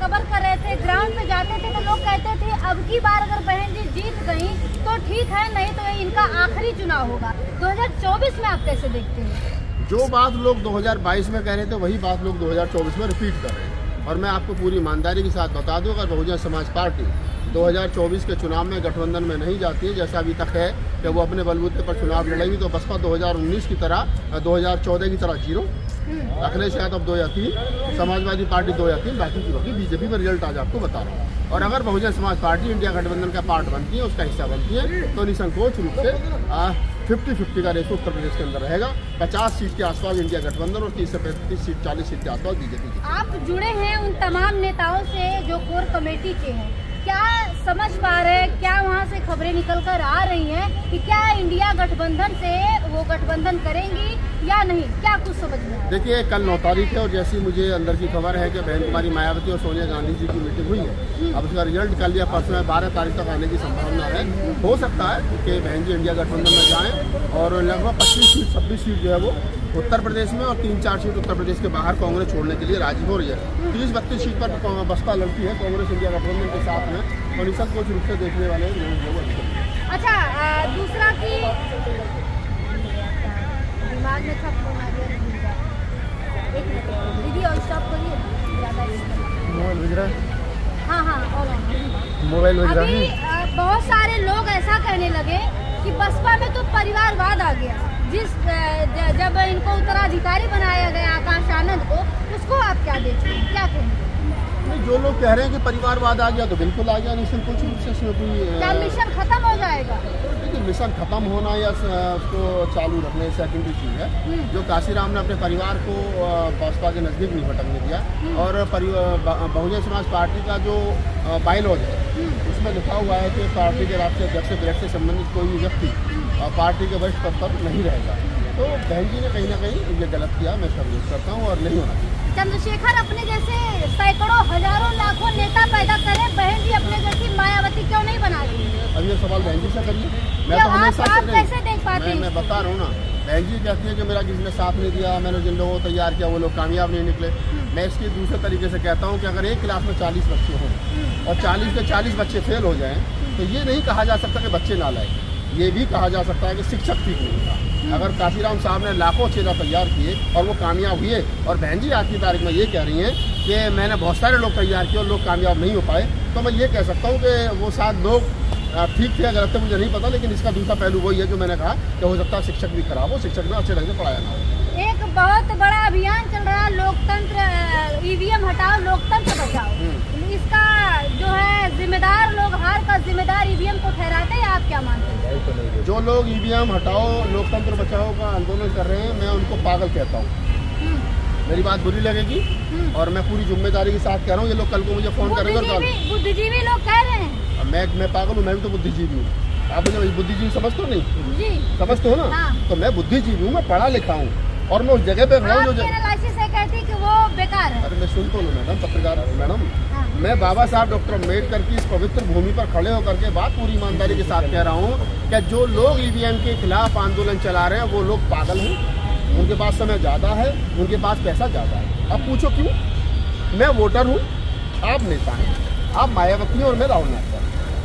Cover कर रहे थे, ग्राउंड पे जाते थे तो लोग कहते थे अब की बार अगर बहन जी जीत गई तो ठीक है, नहीं तो ये इनका आखिरी चुनाव होगा। 2024 में आप कैसे देखते हैं? जो बात लोग 2022 में कह रहे थे वही बात लोग 2024 में रिपीट कर रहे हैं। और मैं आपको पूरी ईमानदारी के साथ बता दूं, अगर बहुजन समाज पार्टी 2024 के चुनाव में गठबंधन में नहीं जाती है, जैसा अभी तक है कि वो अपने बलबूते पर चुनाव लड़ेगी, तो बसपा 2019 की तरह 2014 की तरह 0, अखिलेश यादव 2 या 3, समाजवादी पार्टी 2 या 3, बाकी की होगी बीजेपी में। रिजल्ट आज आपको बता रहा हूँ। और अगर बहुजन समाज पार्टी इंडिया गठबंधन का पार्ट बनती है, उसका हिस्सा बनती है, तो निसंकोच रूप से 50-50 का रेशो उत्तर प्रदेश के अंदर रहेगा। 50 सीट के आसपास इंडिया गठबंधन और 30 से 35 सीट 40 सीट के आसपास बीजेपी। आप जुड़े हैं उन तमाम नेताओं से जो कोर कमेटी के हैं, क्या समझ पा रहे हैं, क्या वहाँ से खबरें निकल कर आ रही हैं कि क्या इंडिया गठबंधन से वो गठबंधन करेंगी या नहीं, क्या कुछ समझ में आया? देखिए, कल 9 तारीख है और जैसी मुझे अंदर की खबर है कि बहन कुमारी मायावती और सोनिया गांधी जी की मीटिंग हुई है। अब उसका रिजल्ट कल या परसों 12 तारीख तक आने की संभावना है। हो सकता है कि बहन जी इंडिया गठबंधन में जाएं और लगभग 25 सीट 26 सीट जो है वो उत्तर प्रदेश में और 3-4 सीट उत्तर प्रदेश के बाहर कांग्रेस छोड़ने के लिए राजी हो रही है। 30-32 सीट पर बसपा लड़ती है कांग्रेस इंडिया गठबंधन के साथ में, और सब कुछ रूप से देखने वाले अच्छा, दूसरा की दिमाग में था फोन आ गया, दीदी और स्टॉप करिए, मोबाइल भेज रहा है। हाँ मोबाइल भेज रहा है। अभी बहुत सारे लोग ऐसा कहने लगे कि बसपा में तो परिवारवाद आ गया। जब इनको उत्तराधिकारी बनाया गया आकाश आनंद को, उसको आप क्या देखते हैं, क्या कहेंगे? जो लोग कह रहे हैं कि परिवारवाद आ गया तो बिल्कुल आ गया, नहीं कुछ क्या मिशन खत्म हो जाएगा? देखिए, मिशन खत्म होना या उसको चालू रखने सेकेंडरी चीज है। जो काशीराम ने अपने परिवार को बसपा के नजदीक नहीं भटकने दिया, और बहुजन समाज पार्टी का जो बायलॉज है उसमें लिखा हुआ है कि पार्टी के राष्ट्रीय अध्यक्ष से डायरेक्ट से संबंधित कोई भी व्यक्ति पार्टी के वरिष्ठ पद पर नहीं रहेगा। तो बहन जी ने कहीं ना कहीं ये गलत किया, मैं इसका विरोध करता हूँ और नहीं होना चाहिए। चंद्रशेखर अपने जैसे सैकड़ों हजारों लाखों नेता पैदा करे, बहन जी अपने जैसी मायावती क्यों नहीं बना रही? अब ये सवाल बहन जी से करिए, मैं तो हमेशा कैसे देख पाते हैं? मैं बता रहा हूँ ना, बहन जी कहती है कि मेरा किसी ने साथ नहीं दिया, मैंने जिन लोगों को तैयार किया वो लोग कामयाब नहीं निकले। मैं इसके दूसरे तरीके से कहता हूँ कि अगर एक क्लास में 40 बच्चे हों और 40 के 40 बच्चे फेल हो जाएं, तो ये नहीं कहा जा सकता कि बच्चे नालायक, ये भी कहा जा सकता है कि शिक्षक ठीक नहीं था। अगर काशीराम साहब ने लाखों चेहरा तैयार किए और वो कामयाब हुए, और बहन जी आज की तारीख में ये कह रही हैं कि मैंने बहुत सारे लोग तैयार किए और लोग कामयाब नहीं हो पाए, तो मैं ये कह सकता हूँ कि वो साथ लोग ठीक थे, गलत थे मुझे नहीं पता, लेकिन इसका दूसरा पहलू वही है जो मैंने कहा कि हो सकता है शिक्षक भी खराब हो, शिक्षक में अच्छे ढंग से पढ़ाया ना हो। एक बहुत बड़ा अभियान चल रहा है, लोकतंत्र, ईवीएम हटाओ लोकतंत्र बचाओ। इसका जो है जिम्मेदार लोग, हार का जिम्मेदार ईवीएम को ठहराते हैं, आप क्या मानते हैं? जो लोग ईवीएम हटाओ लोकतंत्र बचाओ का आंदोलन कर रहे हैं, मैं उनको पागल कहता हूँ। मेरी बात बुरी लगेगी और मैं पूरी जिम्मेदारी के साथ कह रहा हूँ। ये लोग कल को मुझे फोन करेंगे और बुद्धिजीवी लोग कह रहे हैं। मैं पागल हूँ, मैं भी तो बुद्धिजीवी हूँ। आप मुझे बुद्धिजीवी समझते हो? नहीं समझते हो ना? हाँ। तो मैं बुद्धिजीवी हूँ, मैं पढ़ा लिखा हूँ और मैं उस जगह पे खड़ा हूँ जो एनालिसिस है कहती कि वो बेकार है। अरे मैं सुनता हूँ मैडम, पत्रकार मैडम, मैं बाबा साहब डॉक्टर अम्बेडकर की इस पवित्र भूमि पर खड़े होकर के बात पूरी ईमानदारी के साथ कह रहा हूँ कि जो लोग ईवीएम के खिलाफ आंदोलन चला रहे हैं वो लोग पागल हैं, उनके पास समय ज़्यादा है, उनके पास पैसा ज़्यादा है। अब पूछो क्यों? मैं वोटर हूँ, आप नेता हैं, आप मायावती और मैं राहुल नाथ।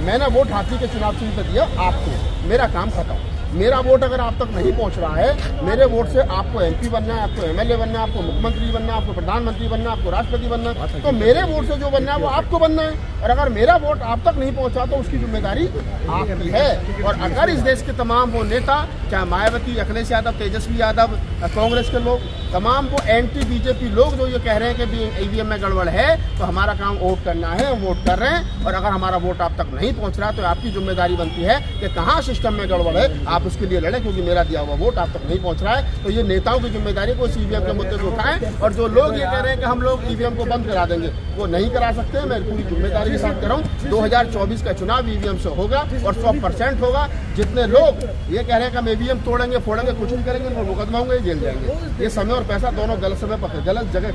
मैंने वोट हाथी के चुनाव चिन्ह पर दिया आपको, मेरा काम खत्म। मेरा वोट अगर आप तक नहीं पहुंच रहा है, मेरे वोट से आपको एमपी बनना है, आपको एमएलए बनना है, आपको मुख्यमंत्री बनना है, आपको प्रधानमंत्री बनना है, आपको राष्ट्रपति बनना है, तो मेरे वोट से जो बनना है वो आपको बनना है। और अगर मेरा वोट आप तक नहीं पहुंचा तो उसकी जिम्मेदारी आपकी है। और अगर इस देश के तमाम वो नेता, चाहे मायावती, अखिलेश यादव, तेजस्वी यादव, कांग्रेस के लोग, तमाम वो एंटी बीजेपी लोग जो ये कह रहे हैं कि ईवीएम में गड़बड़ है, तो हमारा काम वोट करना है, हम वोट कर रहे हैं। और अगर हमारा वोट आप तक नहीं पहुंच रहा तो आपकी जिम्मेदारी बनती है कि कहाँ सिस्टम में गड़बड़ है, आप उसके लिए लड़े, क्योंकि मेरा दिया हुआ वोट आप तक नहीं पहुंच रहा है। तो ये नेताओं की जिम्मेदारी को ईवीएम के मुद्दे को उठाएं। और जो लोग ये कह रहे हैं कि हम लोग ईवीएम को बंद करा देंगे, वो नहीं करा सकते। मैं पूरी जिम्मेदारी के साथ कह रहा हूँ, 2024 का चुनाव ईवीएम से होगा और 100% होगा। जितने लोग ये कह रहे हैं कि हम ईवीएम तोड़ेंगे, फोड़ेंगे, कुछ नहीं करेंगे, उनको मुकदमा होंगे, जेल जाएंगे। ये समय और पैसा दोनों गलत समय पर, गलत जगह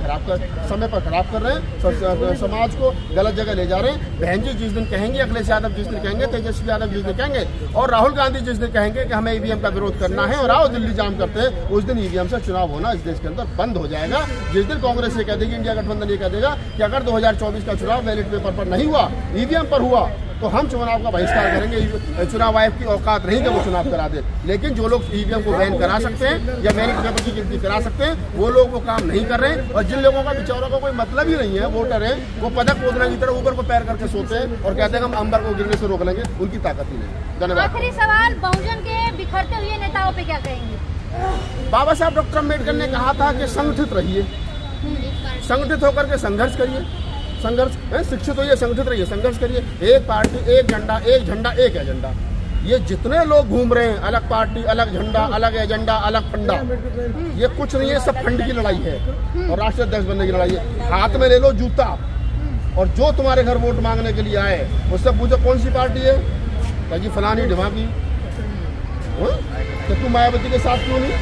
समय पर खराब कर रहे हैं, समाज को गलत जगह ले जा रहे हैं। बहन जी जिस दिन कहेंगे, अखिलेश यादव जिस दिन कहेंगे, तेजस्वी यादव जिस दिन कहेंगे और राहुल गांधी जिस दिन कहेंगे कि हमें ईवीएम का विरोध करना है और आओ दिल्ली जाम करते हैं, उस दिन ईवीएम से चुनाव होना इस देश के अंदर बंद हो जाएगा। जिस दिन कांग्रेस ये कह देगी, इंडिया गठबंधन ये कह देगा कि अगर 2024 का चुनाव बैलेट पेपर पर नहीं हुआ, ईवीएम पर हुआ, तो हम चुनाव का बहिष्कार करेंगे। चुनाव आयोग की औकात नहीं कि वो चुनाव करा दे। लेकिन जो लोग ईवीएम को बैन करा सकते हैं या बैलेट पेपर की गिनती करा सकते हैं, वो लोग वो काम नहीं कर रहे हैं। और जिन लोगों का बेचारों का कोई मतलब ही नहीं है, वोटर है, वो पदक पोतना की तरह ऊपर को पैर करके सोते हैं और कहते हैं हम अंबर को गिरने से रोक लेंगे। उनकी ताकत ही नहीं। धन्यवाद। आखिरी सवाल, बहुजन के बिखरते हुए नेताओं पे क्या कहेंगे? बाबा साहब डॉक्टर अम्बेडकर ने कहा था कि संगठित रहिए, संगठित होकर के संघर्ष करिए, संघर्ष शिक्षित होइए, संगठित रहिए, संघर्ष करिए। एक पार्टी, एक झंडा, एक झंडा, एक एजेंडा। ये जितने लोग घूम रहे हैं, अलग पार्टी, अलग झंडा, अलग एजेंडा, अलग फंडा, ये कुछ नहीं है, सब फंड की लड़ाई है और राष्ट्रीय अध्यक्ष बनने की लड़ाई है। हाथ में ले लो जूता और जो तुम्हारे घर वोट मांगने के लिए आए उससे पूछो कौन सी पार्टी है, जी फलानी ढिमाकी। तो तुम मायावती के साथ क्यों नहीं?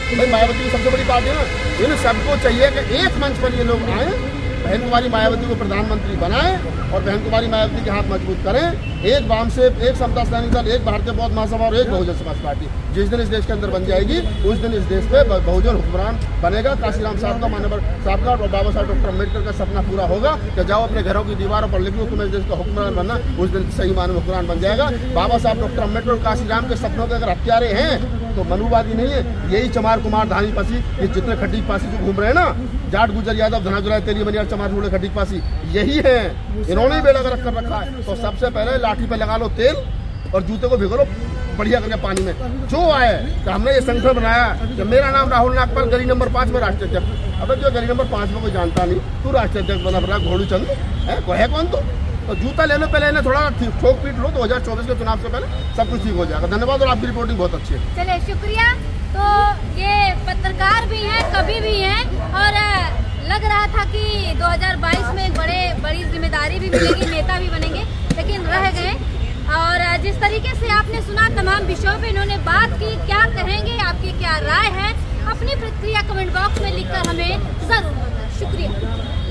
भाई मायावती की सबसे बड़ी पार्टी है ना। इन सबको चाहिए कि एक मंच पर ये लोग आए, बहन कुमारी मायावती को प्रधानमंत्री बनाएं और बहन कुमारी मायावती के हाथ मजबूत करें। एक वामसेप, एक समता सैनिक दल, एक भारतीय बौद्ध महासभा और एक बहुजन समाज पार्टी जिस दिन इस देश के अंदर बन जाएगी, उस दिन इस देश पे बहुजन हुक्मरान बनेगा। काशीराम साहब का, मानव साहब का और बाबा साहब डॉक्टर अम्बेडकर का सपना पूरा होगा कि जाओ अपने घरों की दीवारों पर लिख लो तुम्हें इस देश का हुक्मरान बनना, उस दिन सही मानव हुक्मरान बन जाएगा। बाबा साहब डॉक्टर अम्बेडकर और काशीराम के सपनों के अगर हत्यारे हैं तो मनुवादी नहीं है। यही चमार कुमार धानी पासी, ये जितने खटीक पासी जो घूम रहे हैं ना, जाट गुजर यादव धनाजुराय तेली मनियार चमार फूले खटीक पासी, यही है। इन्होंने बेड़ा गर्क कर रखा है। तो सबसे पहले लाठी पे लगा लो तेल और जूते को भिगो लो बढ़िया करके पानी में। जो आए तो हमने ये संगठन बनाया कि मेरा नाम राहुल नागपाल, गली नंबर 5 में राष्ट्रीय अध्यक्ष। अब जो गली नंबर 5 में कोई जानता नहीं, तू राष्ट्रीय अध्यक्ष बना घोड़ू चंद है कौन? तो जूता लेने पहले इन्हें थोड़ा ठोक पीट लो, 2024 के चुनाव से पहले सब कुछ ठीक हो जाएगा। धन्यवाद और आपकी रिपोर्टिंग बहुत अच्छी है। चलिए शुक्रिया। तो ये पत्रकार भी हैं, कवि भी हैं और लग रहा था कि 2022 में बड़ी जिम्मेदारी भी मिलेगी, नेता भी बनेंगे, लेकिन रह गए। और जिस तरीके से आपने सुना, तमाम विषयों पे इन्होंने बात की। क्या कहेंगे, आपकी क्या राय है, अपनी प्रतिक्रिया कमेंट बॉक्स में लिखकर हमें जरूर बताएं। शुक्रिया।